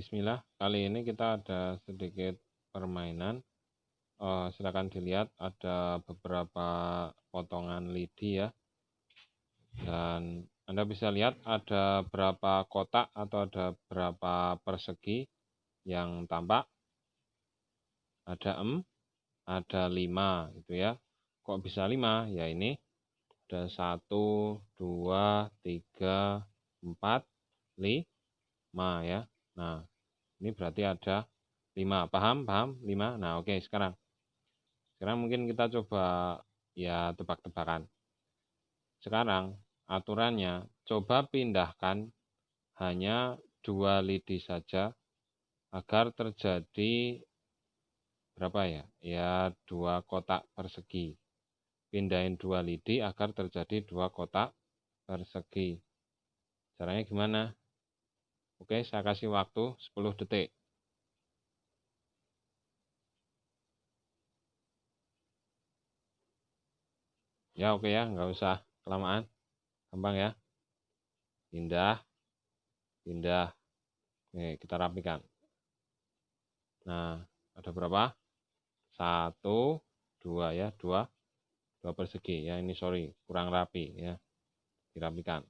Bismillah, kali ini kita ada sedikit permainan. Silakan dilihat ada beberapa potongan lidi ya. Dan Anda bisa lihat ada berapa kotak atau ada berapa persegi yang tampak. Ada 5 gitu ya. Kok bisa 5? Ya ini ada 1, 2, 3, 4, 5 ya. Nah, ini berarti ada 5. Paham? 5. Nah, oke, sekarang mungkin kita coba ya tebak-tebakan. Sekarang aturannya coba pindahkan hanya 2 lidi saja agar terjadi berapa ya? Ya 2 kotak persegi. Pindahin 2 lidi agar terjadi 2 kotak persegi. Caranya gimana? Oke, saya kasih waktu 10 detik. Ya oke ya, nggak usah kelamaan. Gampang ya. Pindah. Oke, kita rapikan. Nah, ada berapa? 1, 2 ya, 2 persegi ya. Ini sorry, kurang rapi ya. Dirapikan.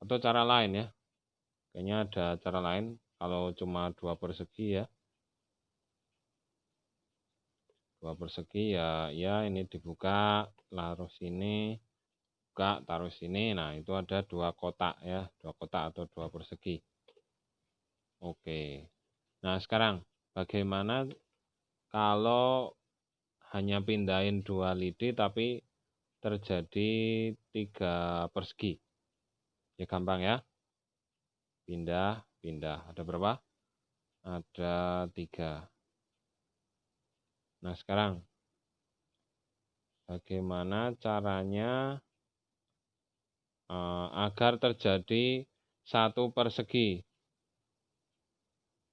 Atau cara lain ya. Kayaknya ada cara lain kalau cuma 2 persegi ya. 2 persegi ya, ini dibuka, taruh sini, buka, taruh sini. Nah, itu ada 2 kotak ya, 2 kotak atau 2 persegi. Oke. Nah, sekarang bagaimana kalau hanya pindahin 2 lidi tapi terjadi 3 persegi? Ya gampang ya. Pindah. Ada berapa? Ada 3. Nah, sekarang bagaimana caranya agar terjadi 1 persegi?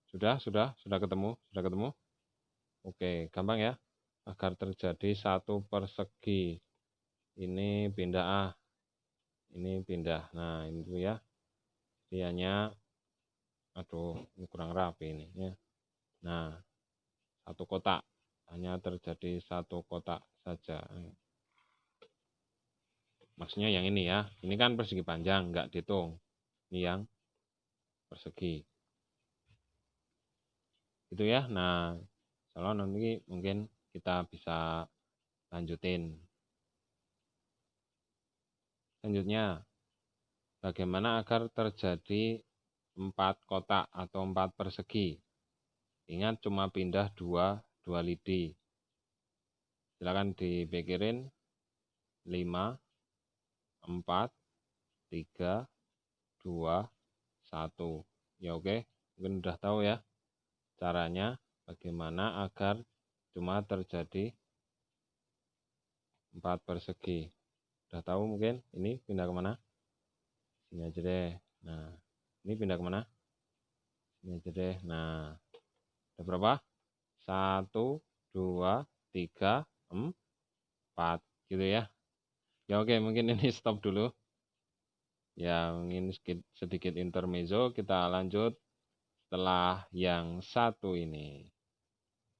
Sudah ketemu? Oke, gampang ya. Agar terjadi 1 persegi. Ini pindah ini pindah. Nah, ini ya. Dianya aduh, ini kurang rapi ini ya. Nah, 1 kotak. Hanya terjadi 1 kotak saja. Maksudnya yang ini ya. Ini kan persegi panjang, nggak dihitung. Ini yang persegi. Gitu ya. Nah, kalau nanti mungkin kita bisa lanjutin. Selanjutnya, bagaimana agar terjadi 4 kotak atau 4 persegi? Ingat cuma pindah 2 lidi. Silakan dipikirin. 5, 4, 3, 2, 1. Ya oke, mungkin udah tahu ya caranya bagaimana agar cuma terjadi 4 persegi. Udah tahu mungkin ini pindah kemana? Sini aja deh. Nah, ini pindah kemana? Sini aja deh. Nah, ada berapa? 1, 2, 3, 4 gitu ya. Ya oke, mungkin ini stop dulu. Ya, mungkin sedikit intermezzo, kita lanjut setelah yang satu ini.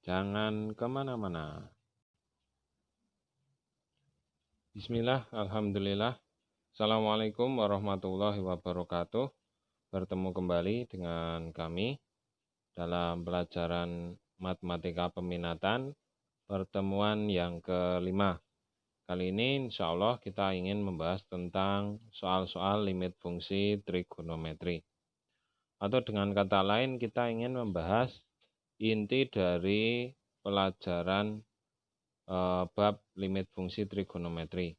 Jangan kemana-mana. Bismillah, alhamdulillah. Assalamualaikum warahmatullahi wabarakatuh. Bertemu kembali dengan kami dalam pelajaran matematika peminatan pertemuan yang kelima. Kali ini insya Allah kita ingin membahas tentang soal-soal limit fungsi trigonometri. Atau dengan kata lain kita ingin membahas inti dari pelajaran bab limit fungsi trigonometri.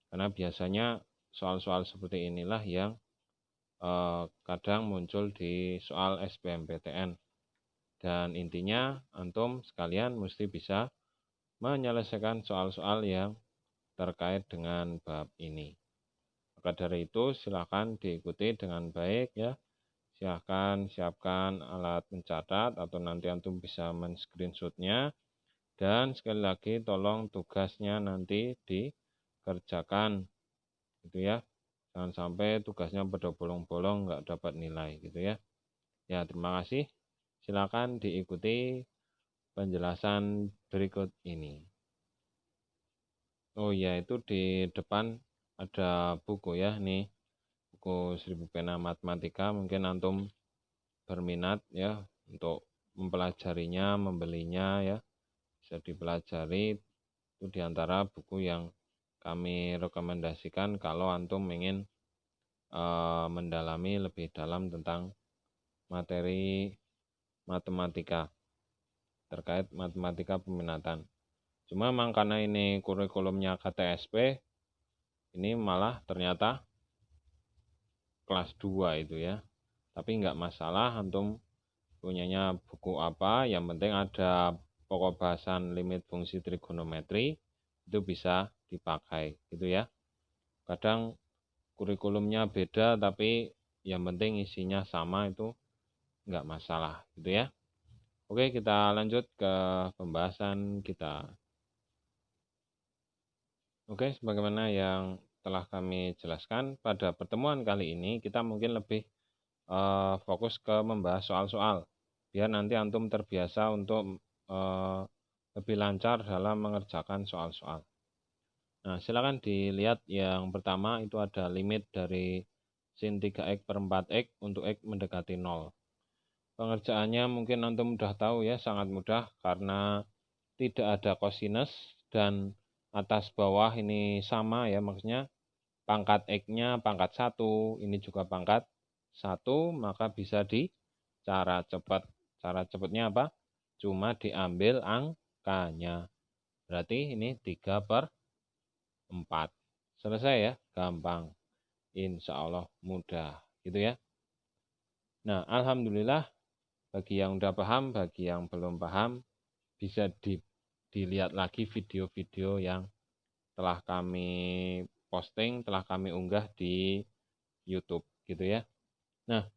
Karena biasanya soal-soal seperti inilah yang kadang muncul di soal SBMPTN. Dan intinya antum sekalian mesti bisa menyelesaikan soal-soal yang terkait dengan bab ini. Maka dari itu silakan diikuti dengan baik ya. Silahkan siapkan alat mencatat atau nanti antum bisa men-screenshotnya. Dan sekali lagi tolong tugasnya nanti dikerjakan gitu ya. Jangan sampai tugasnya pada bolong-bolong nggak dapat nilai gitu ya. Ya, terima kasih. Silakan diikuti penjelasan berikut ini. Oh ya, itu di depan ada buku ya, nih. Buku 1000 pena matematika, mungkin antum berminat ya untuk mempelajarinya, membelinya ya. Bisa dipelajari, itu diantara buku yang kami rekomendasikan kalau antum ingin mendalami lebih dalam tentang materi matematika, terkait matematika peminatan. Cuma memang karena ini kurikulumnya KTSP, ini malah ternyata kelas 2 itu ya. Tapi nggak masalah antum punyanya buku apa, yang penting ada pokok bahasan limit fungsi trigonometri, itu bisa dipakai gitu ya. Kadang kurikulumnya beda tapi yang penting isinya sama, itu nggak masalah gitu ya. Oke, kita lanjut ke pembahasan kita. Oke, sebagaimana yang telah kami jelaskan pada pertemuan kali ini, kita mungkin lebih fokus ke membahas soal-soal, biar nanti antum terbiasa untuk lebih lancar dalam mengerjakan soal-soal. Nah, silakan dilihat yang pertama, itu ada limit dari sin 3x per 4x untuk x mendekati 0. Pengerjaannya mungkin antum sudah tahu ya, sangat mudah karena tidak ada kosinus dan atas bawah ini sama ya, maksudnya pangkat x-nya pangkat 1, ini juga pangkat 1, maka bisa di cara cepat. Cara cepatnya apa? Cuma diambil angkanya. Berarti ini 3/4. Selesai ya, gampang. Insya Allah mudah gitu ya. Nah, alhamdulillah bagi yang udah paham, bagi yang belum paham, bisa dilihat lagi video-video yang telah kami posting, telah kami unggah di YouTube gitu ya. Nah,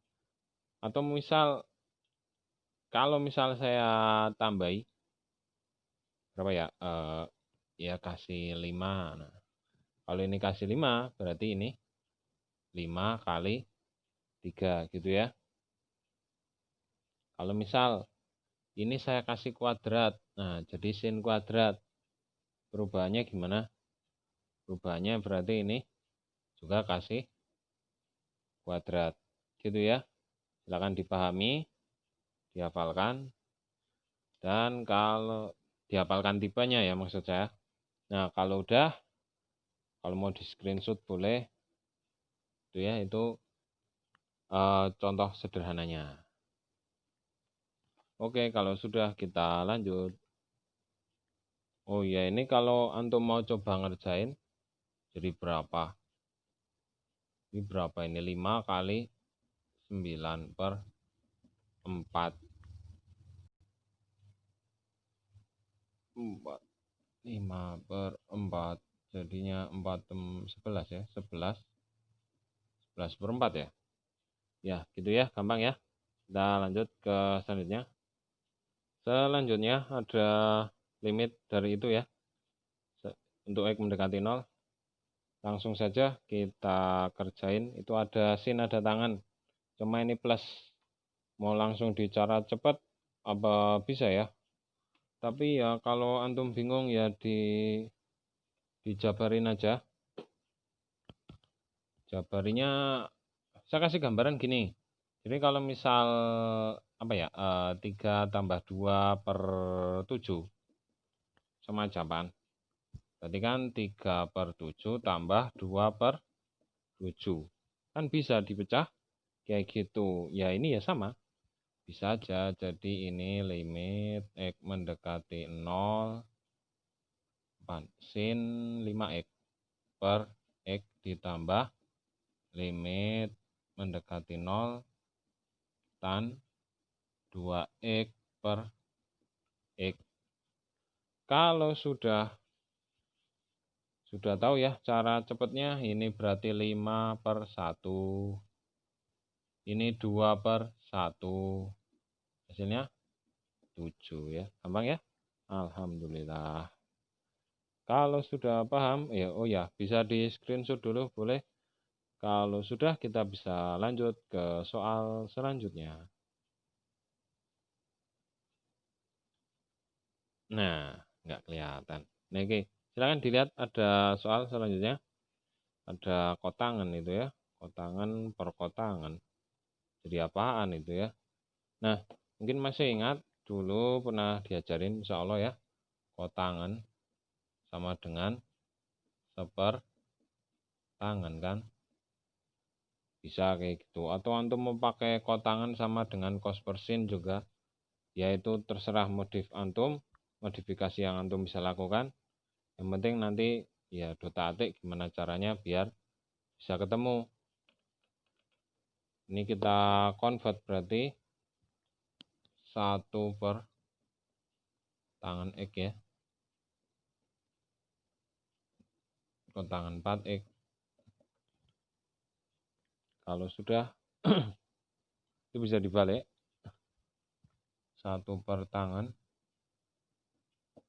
atau kalau misal saya tambahi berapa ya? Ya kasih 5. Nah, kalau ini kasih 5 berarti ini 5 kali 3 gitu ya. Kalau misal ini saya kasih kuadrat, nah jadi sin kuadrat, perubahannya gimana? Perubahannya berarti ini juga kasih kuadrat gitu ya. Silakan dipahami, dihafalkan, dan kalau dihafalkan tipenya ya maksud saya. Nah, kalau udah, kalau mau di screenshot boleh itu ya, itu contoh sederhananya. Oke, kalau sudah kita lanjut. Oh ya, ini kalau antum mau coba ngerjain jadi berapa? Ini berapa ini? 5 kali 9/4. 5/4 jadinya 4/11 ya, 11/4 ya. Ya, gitu ya, gampang ya. Kita lanjut ke selanjutnya. Selanjutnya ada limit dari itu ya. Untuk x mendekati 0, langsung saja kita kerjain. Itu ada sin, ada tangan. Cuma ini plus. Mau langsung dicara cepat apa bisa ya? Tapi ya kalau antum bingung ya dijabarin aja. Jabarinya saya kasih gambaran gini. Jadi kalau misal apa ya, 3 tambah 2/7 sama jawaban. Berarti kan 3/7 tambah 2/7. Kan bisa dipecah kayak gitu. Ya ini ya sama. Bisa aja. Jadi ini limit x mendekati 0 sin 5x per x ditambah limit mendekati 0 tan 2x per x. Kalau sudah tahu ya cara cepatnya, ini berarti 5/1. Ini 2/1. Hasilnya 7 ya. Gampang ya? Alhamdulillah. Kalau sudah paham, ya oh ya, bisa di screenshot dulu boleh. Kalau sudah, kita bisa lanjut ke soal selanjutnya. Nah, nggak kelihatan. Nah, oke. Silakan dilihat ada soal selanjutnya. Ada kotangan itu ya. Kotangan per kotangan. Jadi apaan itu ya? Nah, mungkin masih ingat dulu pernah diajarin insya Allah ya. Kotangan sama dengan sepertangan kan? Bisa kayak gitu. Atau antum mau pakai kotangan sama dengan cos persin juga. Yaitu terserah antum. Modifikasi yang antum bisa lakukan. Yang penting nanti ya dota atik gimana caranya biar bisa ketemu. Ini kita convert berarti 1 per tangan X ya. Kotangan 4X. Kalau sudah itu bisa dibalik. 1 per tangan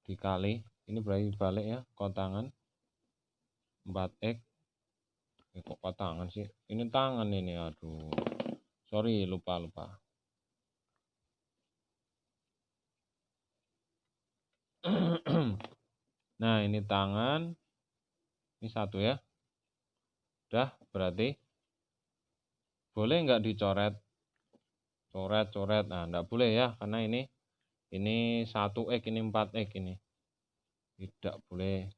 dikali. Ini berarti dibalik ya. Kotangan 4X. Kok kotangan sih? Ini tangan ini. Aduh. Sorry lupa. Nah ini tangan. Ini 1 ya. Udah berarti. Boleh nggak dicoret? Coret. Nah nggak boleh ya. Karena ini 1X, ini 4X ini. Tidak boleh.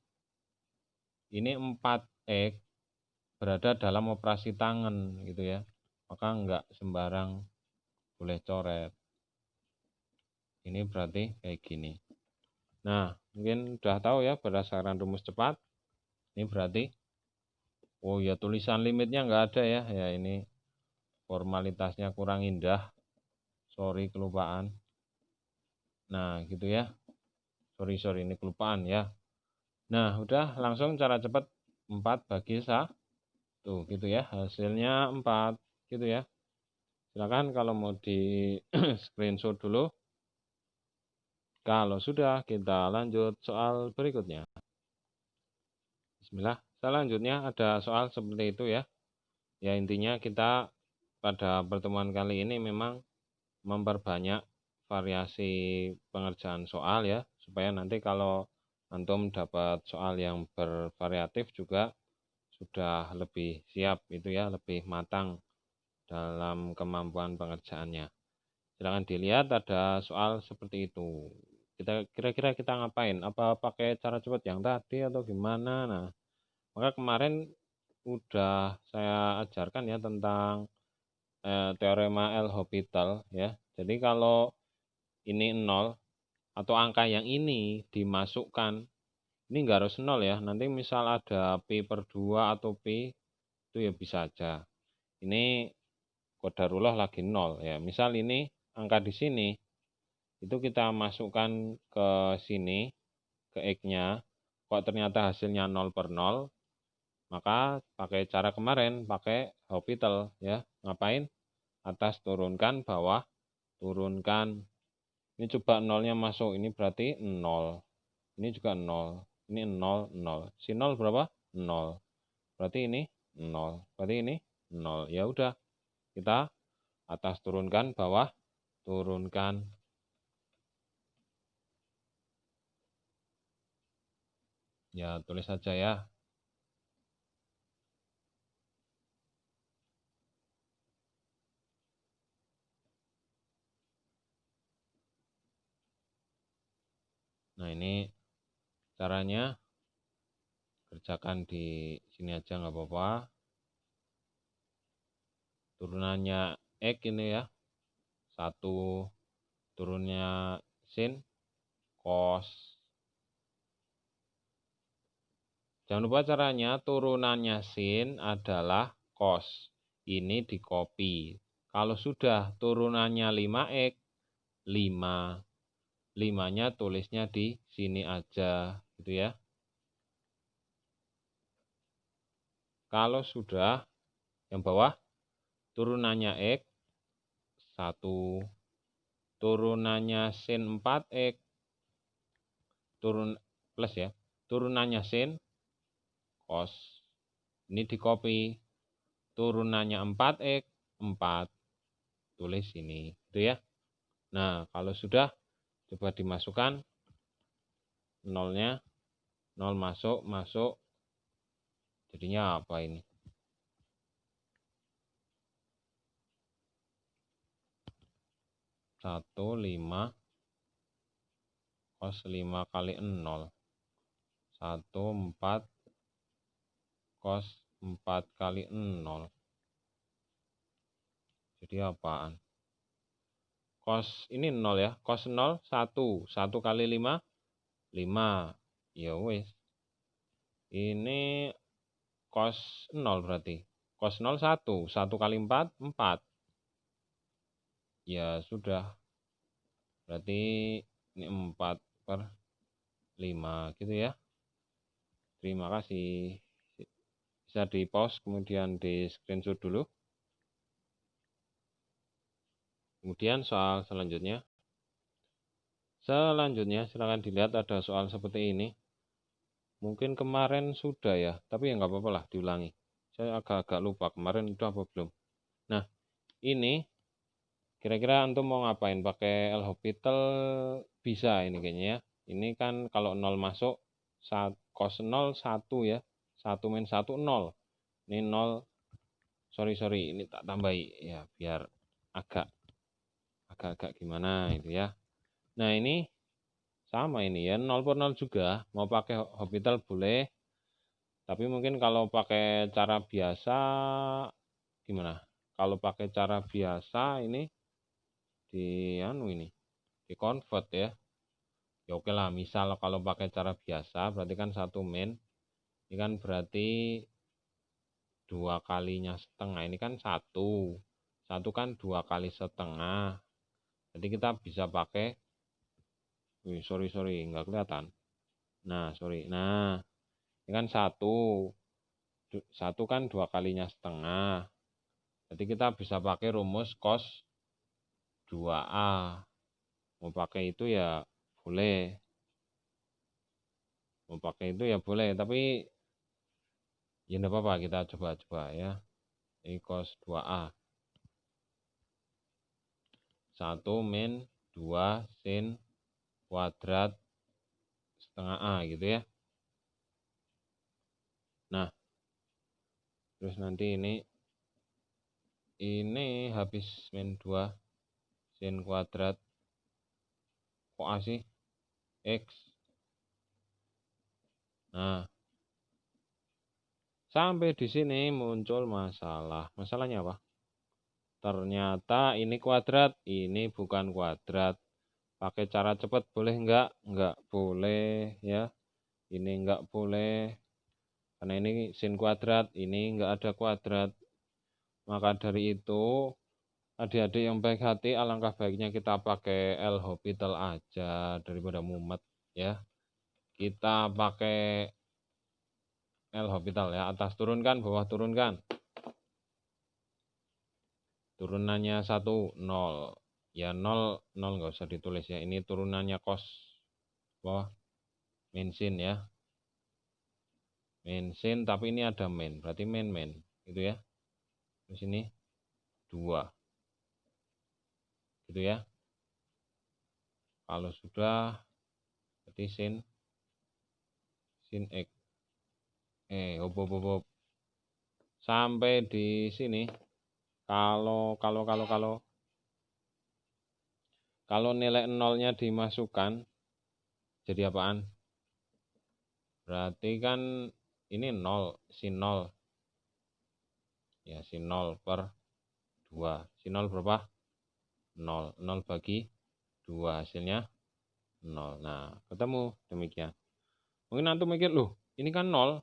Ini 4X berada dalam operasi tangan gitu ya. Maka nggak sembarang boleh coret. Ini berarti kayak gini. Nah, mungkin udah tahu ya berdasarkan rumus cepat. Ini berarti, oh ya tulisan limitnya nggak ada ya. Ya ini formalitasnya kurang indah. Sorry kelupaan. Nah gitu ya. Sorry ini kelupaan ya. Nah udah langsung cara cepat 4 bagi 1. Gitu ya. Hasilnya 4 gitu ya. Silakan kalau mau di screenshot dulu. Kalau sudah, kita lanjut soal berikutnya. Bismillah. Selanjutnya ada soal seperti itu ya. Ya intinya kita pada pertemuan kali ini memang memperbanyak variasi pengerjaan soal ya. Supaya nanti kalau antum dapat soal yang bervariatif juga sudah lebih siap itu ya. Lebih matang dalam kemampuan pengerjaannya. Silahkan dilihat ada soal seperti itu. Kira-kira kita ngapain? Apa pakai cara cepat yang tadi atau gimana? Nah, maka kemarin udah saya ajarkan ya tentang teorema L'Hopital ya. Jadi kalau ini 0 atau angka yang ini dimasukkan, ini nggak harus 0 ya. Nanti misal ada Pi per 2 atau Pi, itu ya bisa aja. Ini qadarullah lagi 0 ya. Misal ini angka di sini, itu kita masukkan ke sini, ke X-nya, kok ternyata hasilnya 0 per 0, maka pakai cara kemarin, pakai L'Hopital ya. Ngapain? Atas turunkan, bawah turunkan. Ini coba 0-nya masuk, ini berarti 0. Ini juga 0. Ini 0, 0. Si 0 berapa? 0. Berarti ini 0. Berarti ini 0. Ya udah, kita atas turunkan, bawah turunkan. Ya, tulis saja ya. Nah, ini caranya. Kerjakan di sini aja nggak apa-apa. Turunannya X ini ya. 1 turunnya sin, cos. Jangan lupa caranya, turunannya sin adalah cos. Ini di copy. Kalau sudah turunannya 5x, 5. 5-nya tulisnya di sini aja, gitu ya. Kalau sudah, yang bawah, turunannya x, 1. Turunannya sin 4x, turun plus ya. Turunannya sin, cos. Ini di copy. Turunannya 4x, 4. Tulis ini, gitu ya. Nah, kalau sudah, coba dimasukkan. nolnya, 0 masuk, jadinya apa ini? 1,5 cos 5 kali 0. 1,4 cos 4 kali 0. Jadi apaan? Cos ini 0 ya. Cos 0, 1. 1 kali 5, 5. Ya wis. Ini cos 0 berarti. Cos 0, 1. 1 kali 4, 4. Ya sudah. Berarti ini 4/5 gitu ya. Terima kasih. Bisa di pause kemudian di screenshot dulu. Kemudian soal selanjutnya. Silakan dilihat ada soal seperti ini. Mungkin kemarin sudah ya, tapi ya nggak apa-apa lah diulangi. Saya agak-agak lupa kemarin itu apa belum. Nah, ini kira-kira antum mau ngapain? Pakai L'Hopital bisa ini kayaknya ya. Ini kan kalau 0 masuk, cos 0 1 ya. 1 min 1, 0. Ini 0, sorry, ini tak tambahi ya biar agak gimana itu ya. Nah ini sama ini ya, 0/0 juga. Mau pakai L'Hopital boleh. Tapi mungkin kalau pakai cara biasa gimana? Kalau pakai cara biasa ini di convert ya. Ya oke lah, misal kalau pakai cara biasa berarti kan 1 min. Ini kan berarti 2 kalinya setengah. Ini kan 1. 1 kan 2 kali setengah. Jadi kita bisa pakai sorry, nggak kelihatan. Nah, sorry. Nah, ini kan 1. 1 kan 2 kalinya setengah. Jadi kita bisa pakai rumus cos 2A. Mau pakai itu ya boleh. Mau pakai itu ya boleh. Tapi ya enggak apa-apa, kita coba ya. Ini cos 2A. 1 min 2 sin kuadrat setengah A gitu ya. Nah, terus nanti ini habis min 2 sin kuadrat. Kok A sih? X. Nah, sampai di sini muncul masalah. Masalahnya apa? Ternyata ini kuadrat, ini bukan kuadrat. Pakai cara cepat boleh enggak? Enggak boleh ya. Ini enggak boleh. Karena ini sin kuadrat, ini enggak ada kuadrat. Maka dari itu, adik-adik yang baik hati, alangkah baiknya kita pakai L'Hopital aja daripada mumet ya. Kita pakai L'Hopital ya. Atas turunkan, bawah turunkan. Turunannya 1, 0. Ya 0 nggak usah ditulis ya. Ini turunannya cos bawah min sin ya. Min sin tapi ini ada min. Berarti min gitu ya. Terus ini 2. Gitu ya. Kalau sudah berarti sin X. Hop. Sampai di sini kalau nilai nolnya dimasukkan jadi apaan? Berarti kan ini 0, sin 0. Ya, sin 0/2. Sin 0 berapa? 0. 0 bagi 2 hasilnya 0. Nah, ketemu demikian. Mungkin antum mikir, loh, ini kan 0.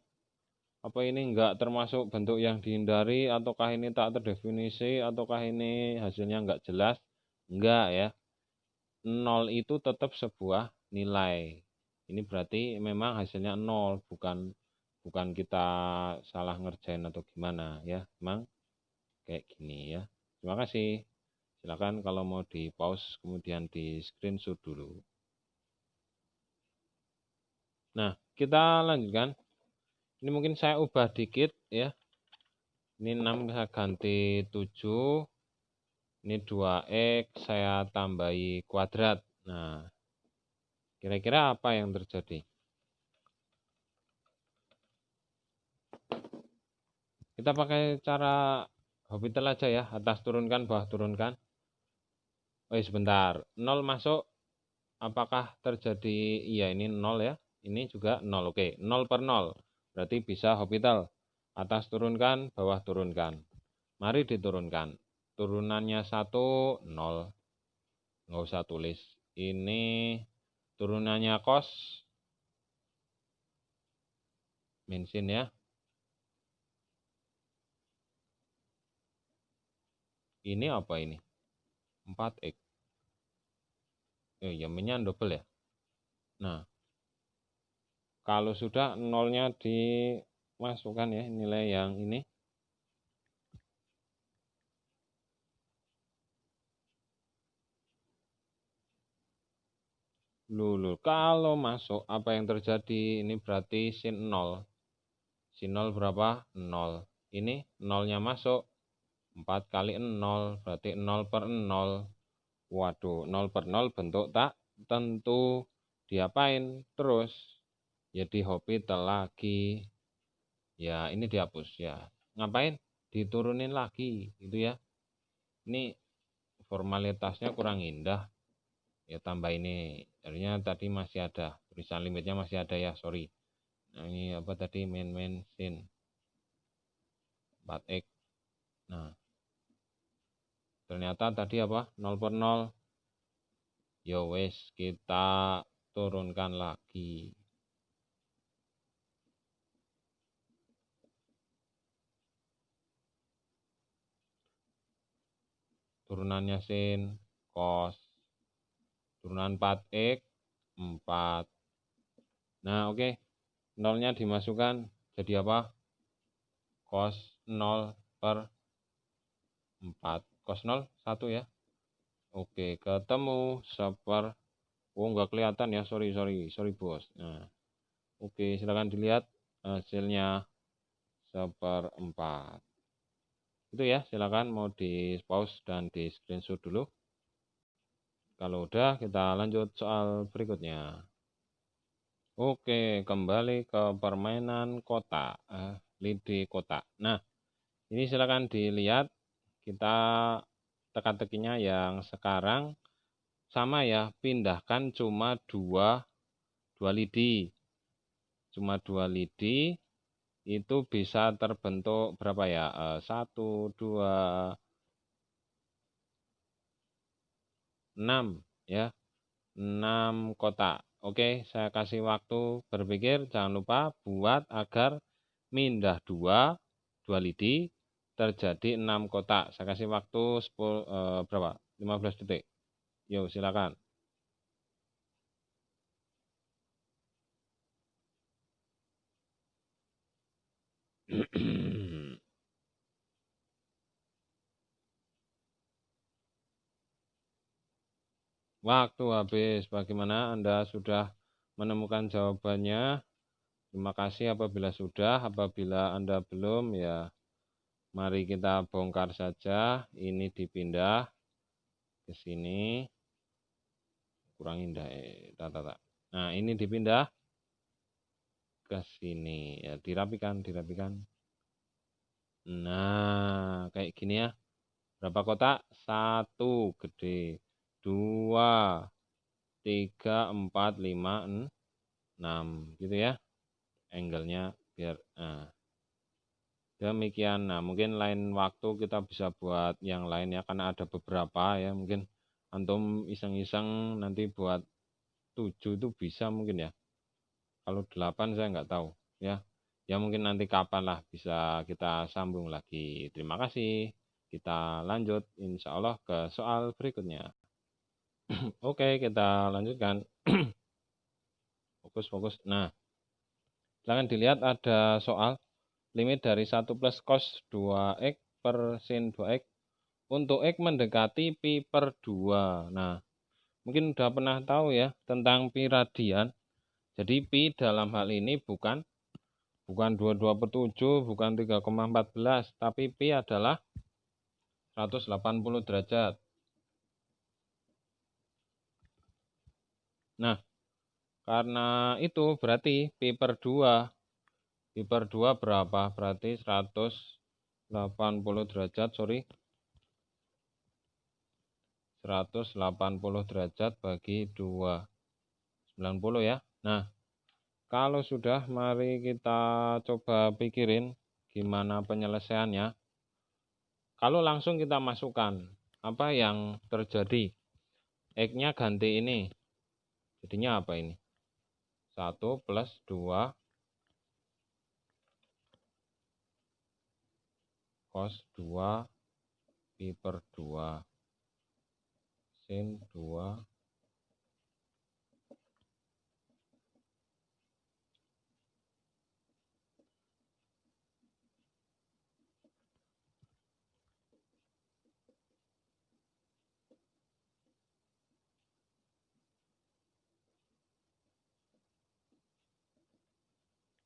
Apa ini enggak termasuk bentuk yang dihindari, ataukah ini tak terdefinisi, ataukah ini hasilnya enggak jelas? Enggak ya. 0 itu tetap sebuah nilai. Ini berarti memang hasilnya 0, bukan kita salah ngerjain atau gimana ya. Memang kayak gini ya. Terima kasih. Silakan kalau mau di pause kemudian di screenshot dulu. Nah, kita lanjutkan. Ini mungkin saya ubah dikit ya. Ini 6 saya ganti 7. Ini 2x saya tambahi kuadrat. Nah, Kira-kira apa yang terjadi? Kita pakai cara Hospital aja ya, atas turunkan, bawah turunkan. Oh sebentar, 0 masuk, apakah terjadi, iya ini 0 ya, ini juga 0, oke, 0 per 0, berarti bisa Hospital, atas turunkan, bawah turunkan. Mari diturunkan, turunannya 1, 0, nggak usah tulis. Ini turunannya kos, bensin ya. Ini apa ini? 4X. Oh ya, minyak double ya. Nah, kalau sudah nolnya dimasukkan ya, nilai yang ini. Lulu, kalau masuk apa yang terjadi? Ini berarti sin 0. Sin 0 berapa? 0. Ini nolnya masuk. 4 kali 0 berarti 0 per 0. Waduh, 0 per 0 bentuk tak tentu. Diapain? Terus ya di Hospital lagi. Ya ini dihapus ya. Ngapain? Diturunin lagi gitu ya. Ini formalitasnya kurang indah. Ya tambah ini, jadinya tadi masih ada tulisan limitnya, masih ada ya, sorry. Nah ini apa tadi, main sin 4x. Nah ternyata tadi apa, 0 per 0. Yo wes, kita turunkan lagi. Turunannya sin cos, turunan 4x 4. Nah oke, nolnya dimasukkan jadi apa, cos 0 per 4. Cos 0 1 ya. Oke, ketemu oh nggak kelihatan ya, sorry bos. Nah oke, silakan dilihat hasilnya 1/4. Itu ya, silakan mau di pause dan di screenshot dulu. Kalau udah, kita lanjut soal berikutnya. Oke, kembali ke permainan kota, lidi kota. Nah ini silakan dilihat, kita teka-tekinya yang sekarang sama ya, pindahkan cuma dua lidi. Cuma 2 lidi itu bisa terbentuk berapa ya? 1, 2, 6 ya. 6 kotak. Oke, saya kasih waktu berpikir, jangan lupa buat agar mindah 2 lidi terjadi 6 kotak. Saya kasih waktu 10 berapa? 15 detik. Yuk, silakan. Waktu habis. Bagaimana Anda sudah menemukan jawabannya? Terima kasih apabila sudah. Apabila Anda belum, ya mari kita bongkar saja. Ini dipindah ke sini. Kurang indah. Nah, ini dipindah ke sini. Ya, dirapikan. Nah, kayak gini ya. Berapa kotak? 1 gede. 2, 3, 4, 5, 6. Gitu ya. Angle-nya biar demikian. Nah mungkin lain waktu kita bisa buat yang lain ya, karena ada beberapa ya, mungkin antum iseng-iseng nanti buat 7 itu bisa mungkin ya. Kalau 8 saya nggak tahu ya. Ya mungkin nanti kapan lah bisa kita sambung lagi. Terima kasih. Kita lanjut insya Allah ke soal berikutnya. Oke, kita lanjutkan. Fokus. Nah, silahkan dilihat ada soal limit dari 1 plus cos 2x per sin 2x untuk x mendekati pi per 2. Nah, mungkin udah pernah tahu ya tentang pi radian. Jadi pi dalam hal ini bukan 22 per 7, bukan 3,14, tapi pi adalah 180 derajat. Nah, Karena itu berarti pi per 2. Pi per 2 berapa? Berarti 180 derajat, sorry. 180 derajat bagi 2. 90 ya. Nah, kalau sudah, mari kita coba pikirin gimana penyelesaiannya. Kalau langsung kita masukkan, apa yang terjadi? X-nya ganti ini. Jadinya apa ini? 1 plus 2 cos 2 pi per 2 sin 2 .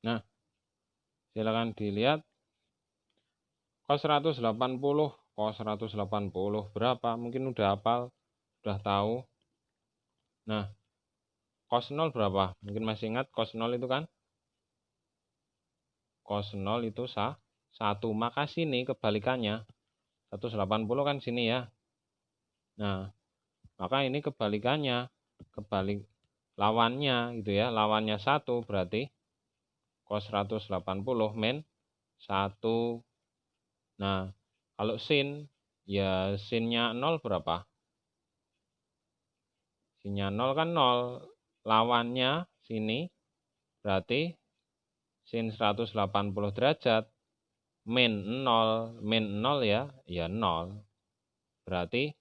Nah, silakan dilihat cos 180, cos 180 berapa? Mungkin udah hafal, udah tahu. Nah, cos 0 berapa? Mungkin masih ingat cos 0 itu kan? Cos 0 itu 1. Maka sini kebalikannya. 180 kan sini ya. Nah, maka ini kebalikannya. Kebalik lawannya gitu ya. Lawannya 1 berarti cos 180 min 1. Nah, kalau sin, ya sinnya 0 berapa? Sinnya 0 kan 0. Lawannya sini berarti sin 180 derajat min 0. Min 0 ya 0. Berarti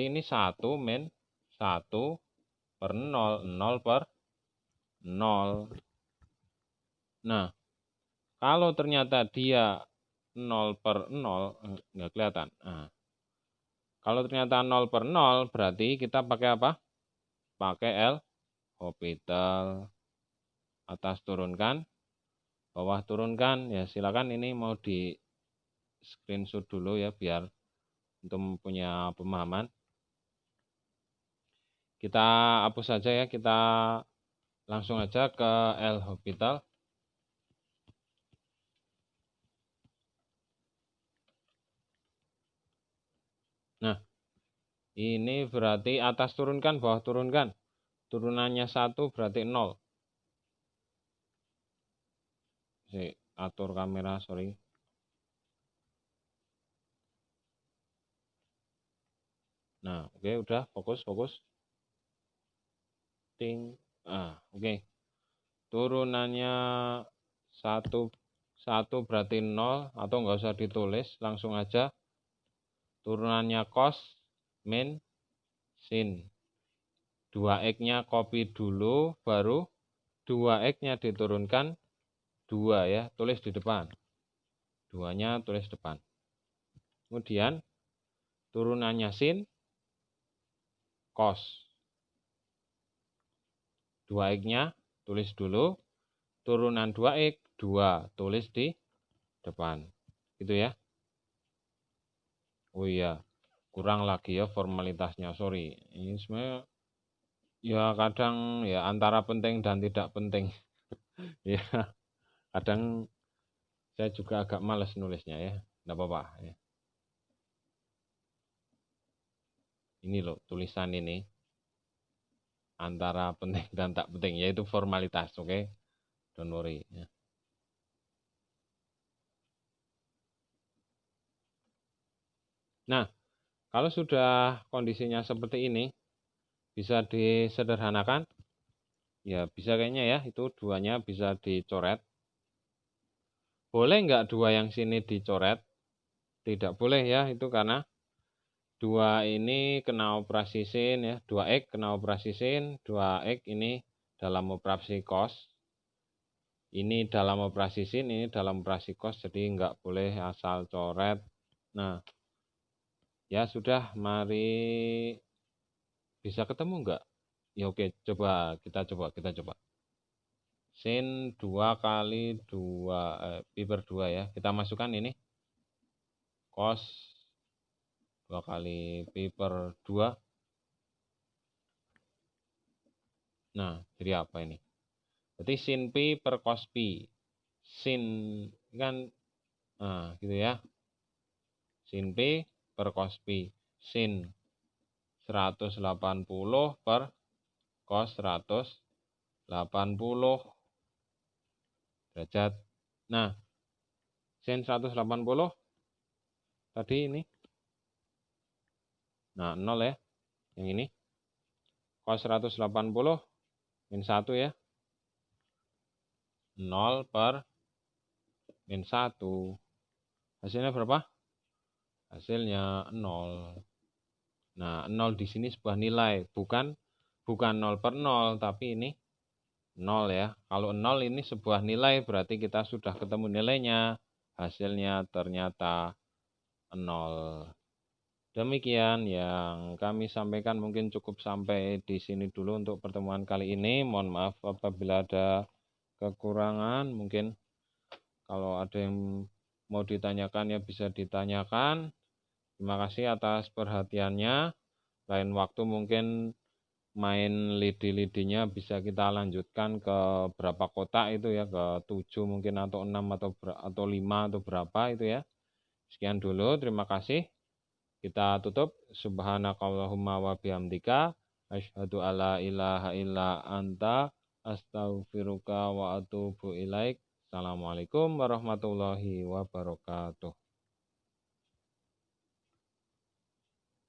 ini 1 min 1 per 0. 0 per 0. Nah, kalau ternyata dia 0 per 0, nggak kelihatan. Nah, kalau ternyata 0 per 0, berarti kita pakai apa? Pakai L'Hopital. Atas turunkan, bawah turunkan. Ya silakan, ini mau di screenshot dulu ya, biar untuk punya pemahaman. Kita hapus saja ya, kita langsung aja ke L'Hopital. Nah, ini berarti atas turunkan, bawah turunkan. Turunannya 1 berarti 0. Atur kamera, sorry. Nah, oke, udah fokus. Ting. Oke. Turunannya 1 berarti 0, atau nggak usah ditulis, langsung aja. Turunannya cos min sin. 2x-nya copy dulu, baru 2x-nya diturunkan 2 ya, tulis di depan. 2-nya tulis depan. Kemudian turunannya sin cos. 2x-nya tulis dulu, turunan 2x 2, tulis di depan. Gitu ya. Oh iya, kurang lagi ya formalitasnya, sorry. Ini sebenarnya ya kadang ya antara penting dan tidak penting. Ya, kadang saya juga agak males nulisnya ya. Enggak apa-apa ya. Ini loh tulisan ini antara penting dan tak penting, yaitu formalitas, oke? Don't worry ya. Nah, kalau sudah kondisinya seperti ini, bisa disederhanakan? Ya bisa kayaknya ya, itu 2-nya bisa dicoret. Boleh nggak 2 yang sini dicoret? Tidak boleh ya, itu karena 2 ini kena operasi sin ya, 2x kena operasi sin, 2x ini dalam operasi cos. Ini dalam operasi sin, ini dalam operasi cos, jadi nggak boleh asal coret. Nah, ya sudah, mari bisa ketemu nggak? Ya oke, kita coba. Sin 2 kali 2 pi per 2 ya. Kita masukkan ini. Cos 2 kali pi per 2. Nah, jadi apa ini? Berarti sin pi per cos pi. Sin kan, nah gitu ya. Sin pi per cos pi. Sin 180 per cos 180 derajat. Nah, sin 180 tadi ini. Nah, 0 ya. Yang ini. Cos 180 min 1 ya. 0 per min 1. Hasilnya berapa? Hasilnya 0. Nah, 0 di sini sebuah nilai, bukan 0 per 0, tapi ini 0 ya. Kalau 0 ini sebuah nilai, berarti kita sudah ketemu nilainya. Hasilnya ternyata 0. Demikian yang kami sampaikan, mungkin cukup sampai di sini dulu untuk pertemuan kali ini. Mohon maaf apabila ada kekurangan. Mungkin kalau ada yang mau ditanyakan ya bisa ditanyakan. Terima kasih atas perhatiannya. Lain waktu mungkin main lidi-lidinya bisa kita lanjutkan ke berapa kotak itu ya, ke 7 mungkin atau 6 atau 5 atau berapa itu ya. Sekian dulu, terima kasih. Kita tutup. Subhanakallahumma wa bihamdika asyhadu alla ilaha illa anta astaghfiruka wa atubu ilaik. Assalamualaikum warahmatullahi wabarakatuh.